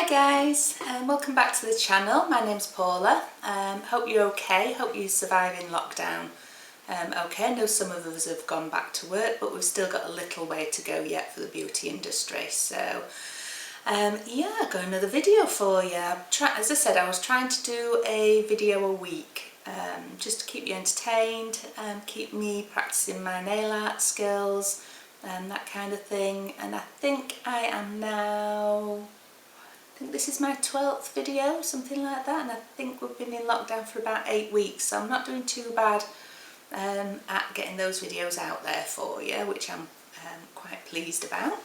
Hi guys, welcome back to the channel. My name's Paula. Hope you're okay, hope you're surviving lockdown. Okay, I know some of us have gone back to work, but we've still got a little way to go yet for the beauty industry. So yeah, I've got another video for you. As I said, I was trying to do a video a week, just to keep you entertained, keep me practicing my nail art skills, that kind of thing. And I think I am now, I think this is my 12th video, something like that, and I think we've been in lockdown for about 8 weeks, so I'm not doing too bad at getting those videos out there for you, which I'm quite pleased about.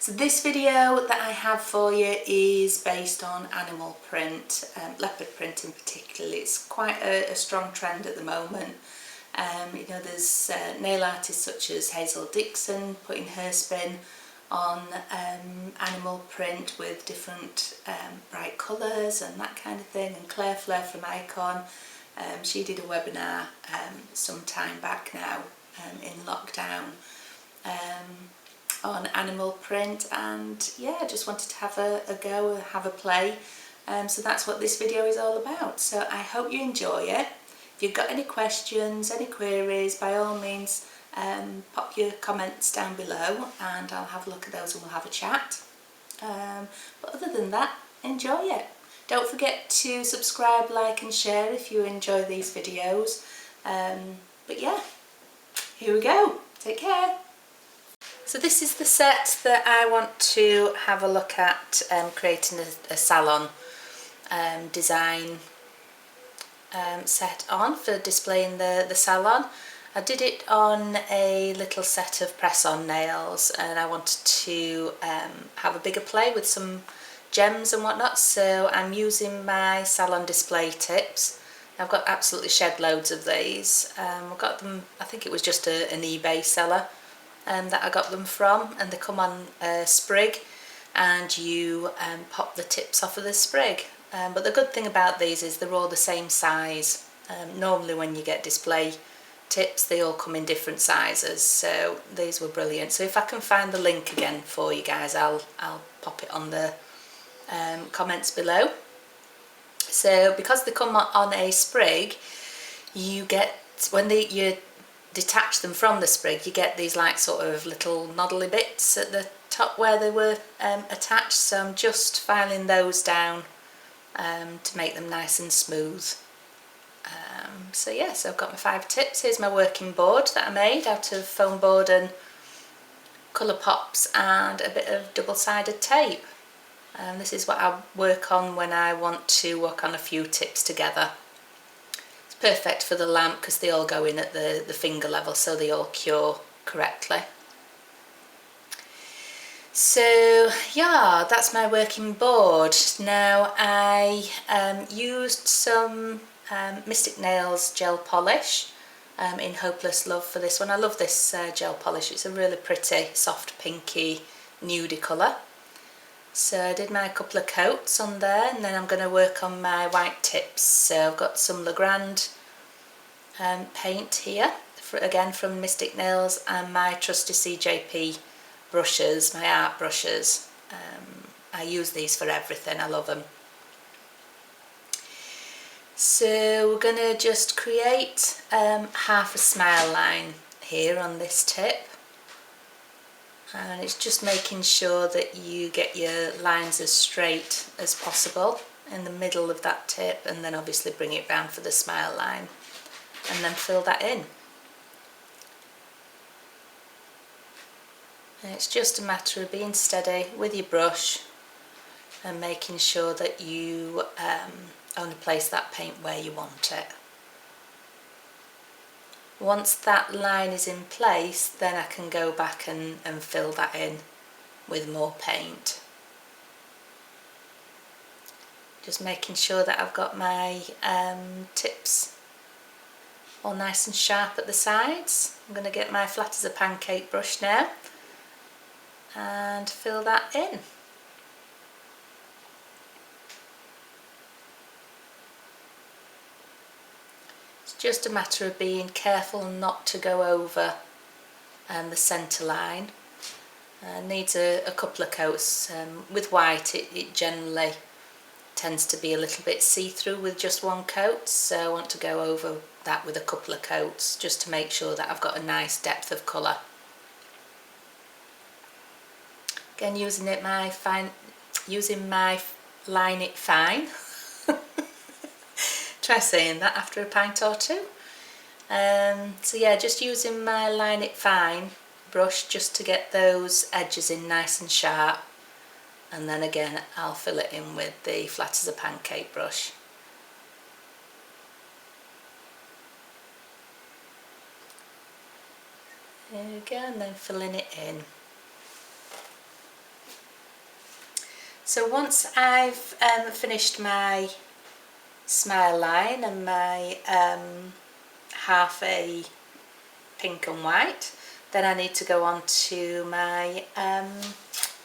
So this video that I have for you is based on animal print, leopard print in particular. It's quite a strong trend at the moment. You know, there's nail artists such as Hazel Dixon putting her spin on animal print with different bright colours and that kind of thing, and Claire Flare from Icon, she did a webinar some time back now in lockdown on animal print, and yeah, I just wanted to have a go, have a play, so that's what this video is all about. So I hope you enjoy it. If you've got any questions, any queries, by all means pop your comments down below and I'll have a look at those and we'll have a chat. But other than that, enjoy it. Don't forget to subscribe, like and share if you enjoy these videos. But yeah, here we go. Take care. So this is the set that I want to have a look at, creating a salon design set on for displaying the salon. I did it on a little set of press-on nails, and I wanted to have a bigger play with some gems and whatnot, so I'm using my salon display tips. I've got absolutely shed loads of these. I got them, I think it was just an eBay seller that I got them from, and they come on a sprig and you pop the tips off of the sprig. But the good thing about these is they're all the same size. Normally when you get display tips they all come in different sizes, so these were brilliant. So if I can find the link again for you guys, I'll pop it on the comments below. So because they come on a sprig, you get, when you detach them from the sprig, you get these like sort of little noddly bits at the top where they were attached, so I'm just filing those down to make them nice and smooth. So yeah, so I've got my 5 tips. Here's my working board that I made out of foam board and colour pops and a bit of double-sided tape. This is what I work on when I want to work on a few tips together. It's perfect for the lamp because they all go in at the finger level, so they all cure correctly. So yeah, that's my working board. Now I used some Mystic Nails gel polish in Hopeless Love for this one. I love this gel polish. It's a really pretty soft pinky nudie colour. So I did my couple of coats on there, and then I'm going to work on my white tips. So I've got some Grande paint here, again from Mystic Nails, and my trusty CJP brushes, my art brushes. I use these for everything, I love them. So we're going to just create half a smile line here on this tip, and it's just making sure that you get your lines as straight as possible in the middle of that tip, and then obviously bring it round for the smile line and then fill that in. And it's just a matter of being steady with your brush and making sure that you only place that paint where you want it. Once that line is in place, then I can go back and fill that in with more paint. Just making sure that I've got my tips all nice and sharp at the sides. I'm going to get my flat as a pancake brush now and fill that in. It's just a matter of being careful not to go over the centre line, Needs a couple of coats. With white it generally tends to be a little bit see-through with just one coat, so I want to go over that with a couple of coats just to make sure that I've got a nice depth of colour. Again, using my Line It Fine. Try saying that after a pint or two. So yeah, just using my Line It Fine brush just to get those edges in nice and sharp, and then again I'll fill it in with the Flat as a Pancake brush. There we go, and then filling it in. So once I've finished my smile line and my half a pink and white, then I need to go on to my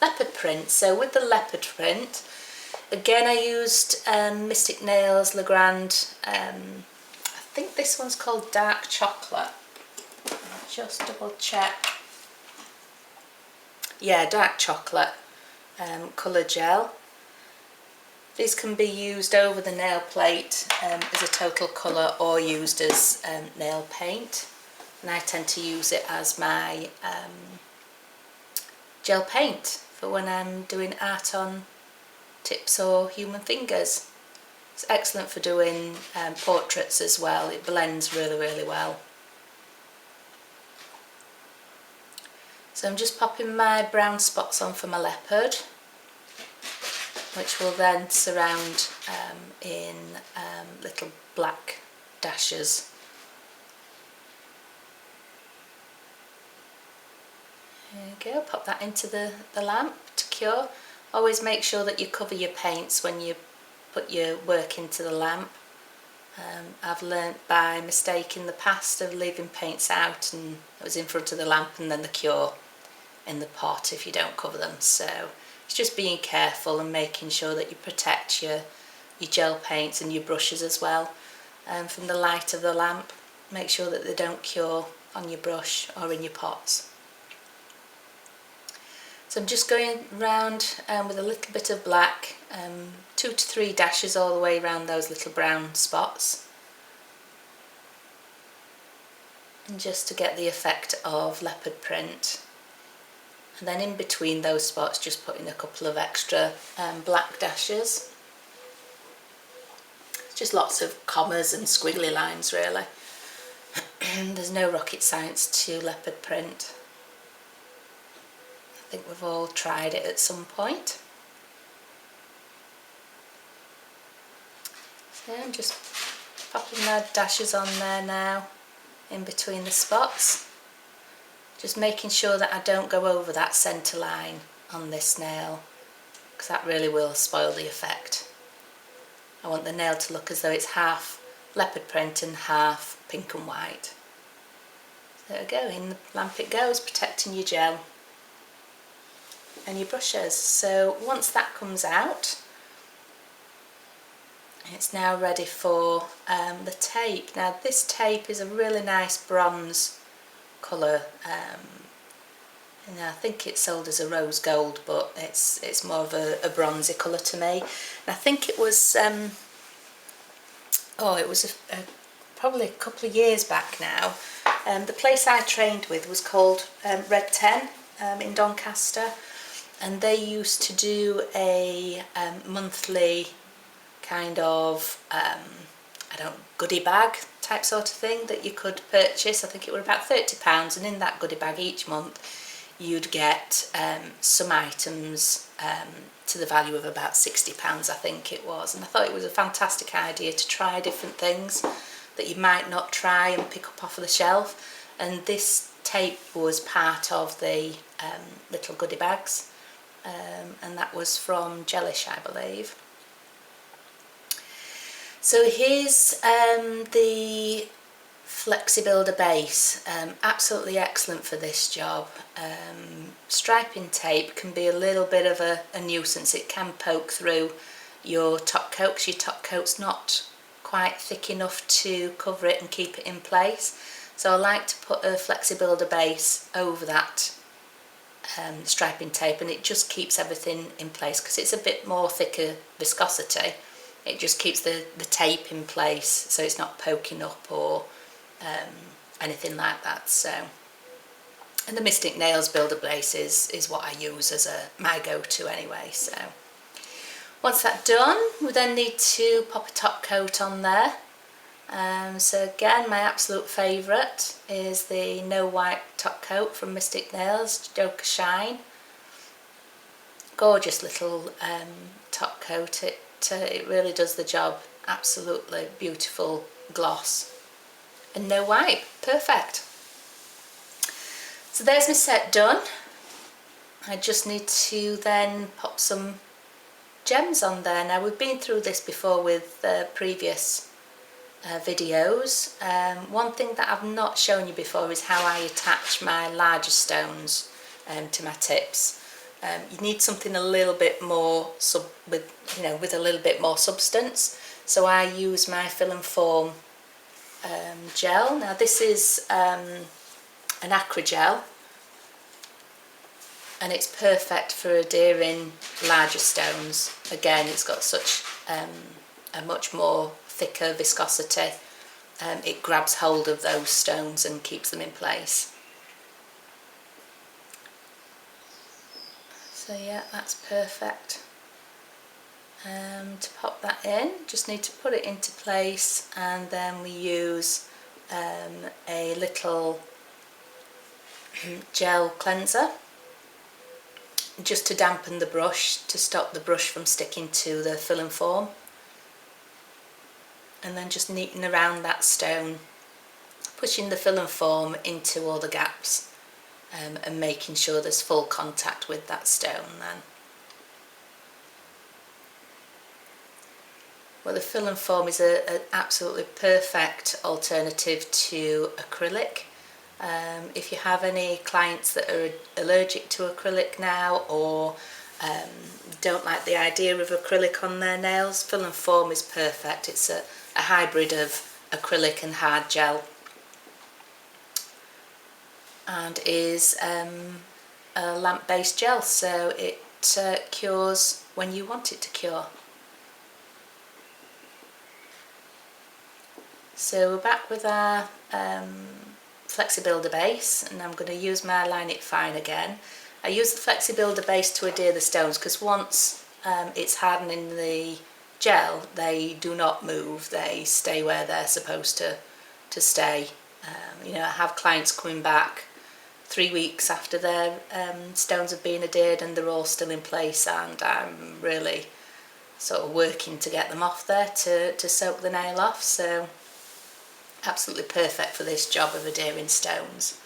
leopard print. So with the leopard print, again I used Mystic Nails Grande. I think this one's called Dark Chocolate. I'll just double check. Yeah, Dark Chocolate colour gel. These can be used over the nail plate as a total colour or used as nail paint, and I tend to use it as my gel paint for when I'm doing art on tips or human fingers. It's excellent for doing portraits as well. It blends really well. So I'm just popping my brown spots on for my leopard, which will then surround in little black dashes. There you go, pop that into the lamp to cure. Always make sure that you cover your paints when you put your work into the lamp. I've learnt by mistake in the past of leaving paints out and it was in front of the lamp and then the cure in the pot if you don't cover them. So it's just being careful and making sure that you protect your gel paints and your brushes as well from the light of the lamp. Make sure that they don't cure on your brush or in your pots. So I'm just going round with a little bit of black, 2 to 3 dashes all the way around those little brown spots, and just to get the effect of leopard print. And then in between those spots just putting a couple of extra black dashes. It's just lots of commas and squiggly lines really. There's no rocket science to leopard print. I think we've all tried it at some point. So I'm just popping my dashes on there now in between the spots. Just making sure that I don't go over that centre line on this nail, because that really will spoil the effect. I want the nail to look as though it's half leopard print and half pink and white. So there we go, in the lamp it goes, protecting your gel and your brushes. So once that comes out, it's now ready for the tape. Now this tape is a really nice bronze colour, and I think it's sold as a rose gold, but it's more of a bronzy colour to me. And I think it was probably a couple of years back now. The place I trained with was called Red 10 in Doncaster, and they used to do a monthly kind of goodie bag type sort of thing that you could purchase. I think it were about £30, and in that goodie bag each month you'd get some items to the value of about £60, I think it was. And I thought it was a fantastic idea to try different things that you might not try and pick up off of the shelf, and this tape was part of the little goodie bags, and that was from Jellish, I believe. So here's the Flexi Base, absolutely excellent for this job. Striping tape can be a little bit of a nuisance. It can poke through your top coat because your top coat's not quite thick enough to cover it and keep it in place. So I like to put a Flexi Base over that striping tape, and it just keeps everything in place because it's a bit more thicker viscosity. It just keeps the tape in place so it's not poking up or anything like that. So, and the Mystic Nails Builder Base is what I use as my go-to anyway. So once that's done, we then need to pop a top coat on there. So again, my absolute favourite is the No Wipe top coat from Mystic Nails, Joker Shine. Gorgeous little top coat. It really does the job. Absolutely beautiful gloss. And no wipe. Perfect. So there's my set done. I just need to then pop some gems on there. Now we've been through this before with previous videos. One thing that I've not shown you before is how I attach my larger stones to my tips. You need something a little bit more with a little bit more substance. So I use my Fill and Form gel. Now this is an acry gel, and it's perfect for adhering larger stones. Again, it's got such a much more thicker viscosity. It grabs hold of those stones and keeps them in place. So yeah, that's perfect. To pop that in, just need to put it into place, and then we use a little gel cleanser just to dampen the brush, to stop the brush from sticking to the Fill and Form, and then just neaten around that stone, pushing the Fill and Form into all the gaps, and making sure there's full contact with that stone then. Well, the Fill and Form is an absolutely perfect alternative to acrylic. If you have any clients that are allergic to acrylic now, or don't like the idea of acrylic on their nails, Fill and Form is perfect. It's a hybrid of acrylic and hard gel, and is a lamp-based gel, so it cures when you want it to cure. So we're back with our Flexi Builder Base, and I'm going to use my Line It Fine again. I use the Flexi Builder Base to adhere the stones because once it's hardening the gel, they do not move, they stay where they're supposed to stay. You know, I have clients coming back 3 weeks after their stones have been adhered and they're all still in place, and I'm really sort of working to get them off there to soak the nail off. So absolutely perfect for this job of adhering stones,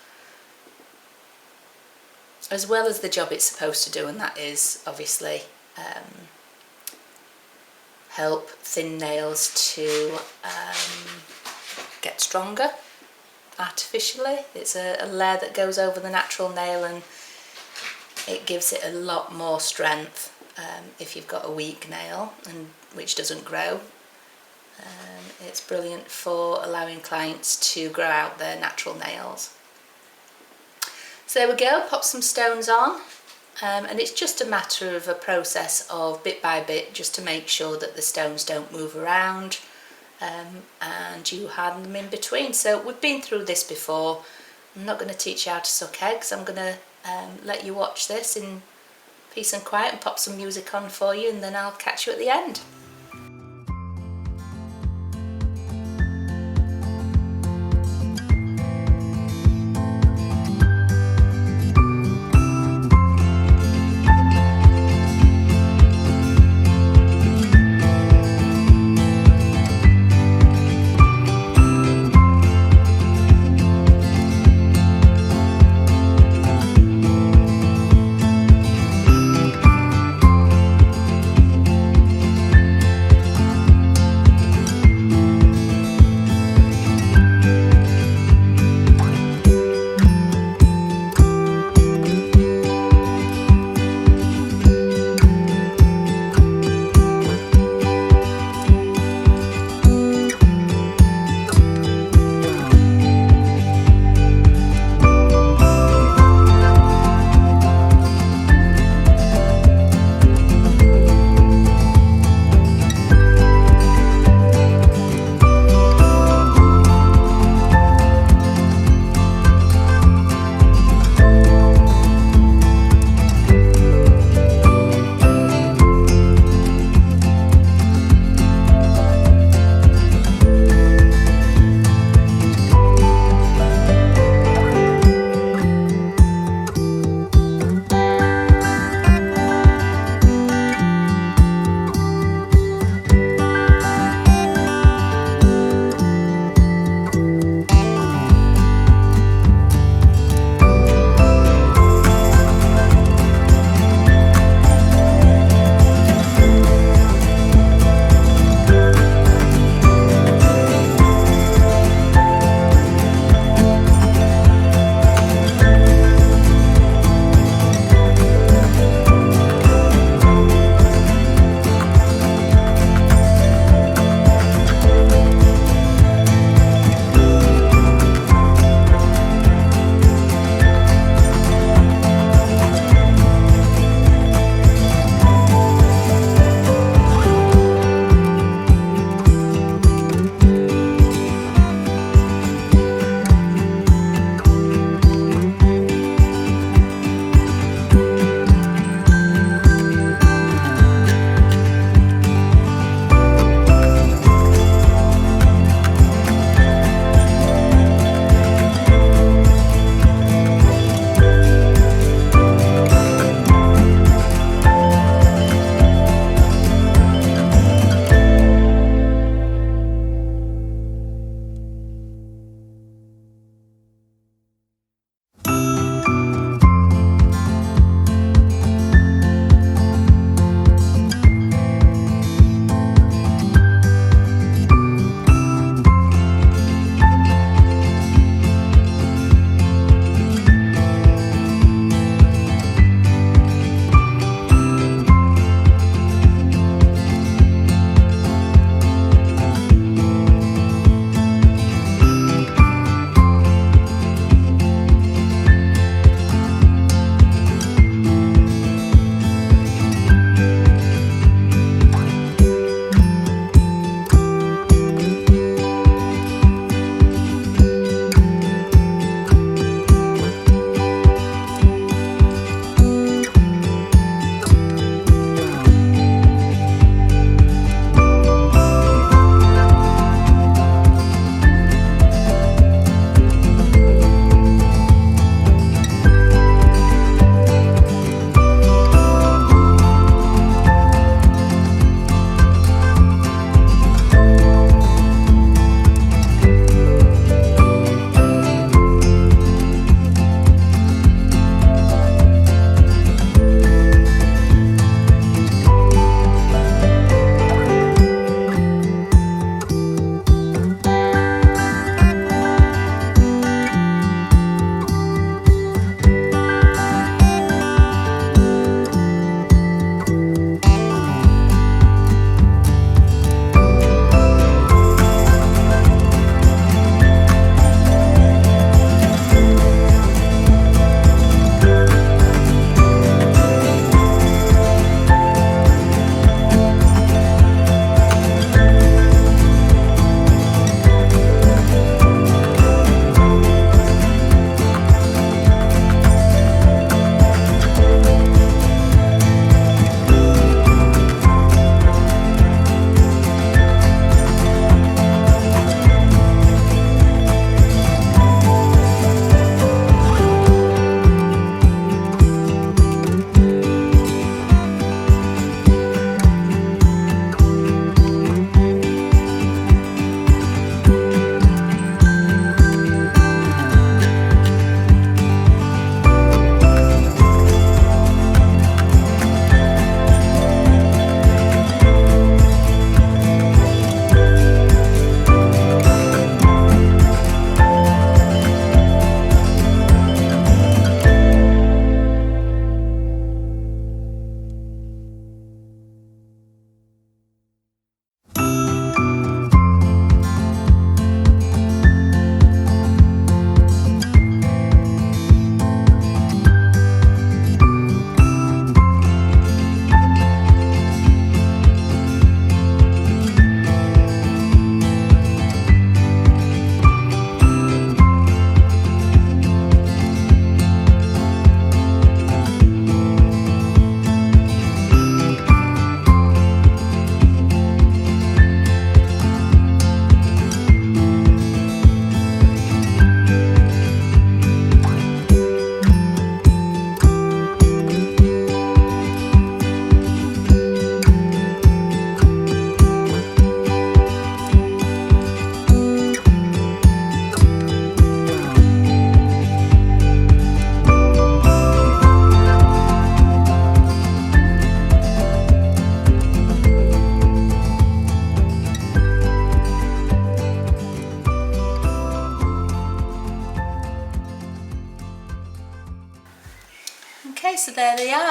as well as the job it's supposed to do, and that is obviously help thin nails to get stronger artificially. It's a layer that goes over the natural nail, and it gives it a lot more strength if you've got a weak nail and which doesn't grow. It's brilliant for allowing clients to grow out their natural nails. So there we go, pop some stones on, and it's just a matter of a process of bit by bit, just to make sure that the stones don't move around, and you harden them in between. So we've been through this before. I'm not going to teach you how to suck eggs. I'm going to let you watch this in peace and quiet and pop some music on for you, and then I'll catch you at the end.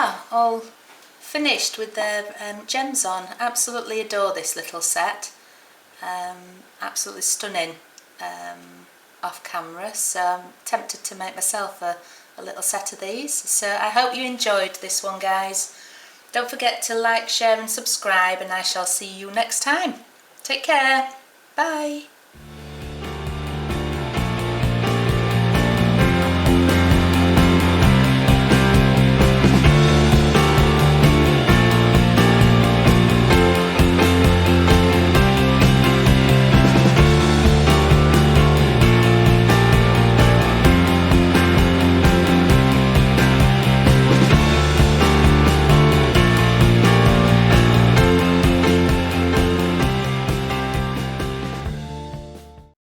are all finished with their gems on. Absolutely adore this little set. Absolutely stunning off camera, so I'm tempted to make myself a little set of these. So I hope you enjoyed this one, guys. Don't forget to like, share and subscribe, and I shall see you next time. Take care. Bye.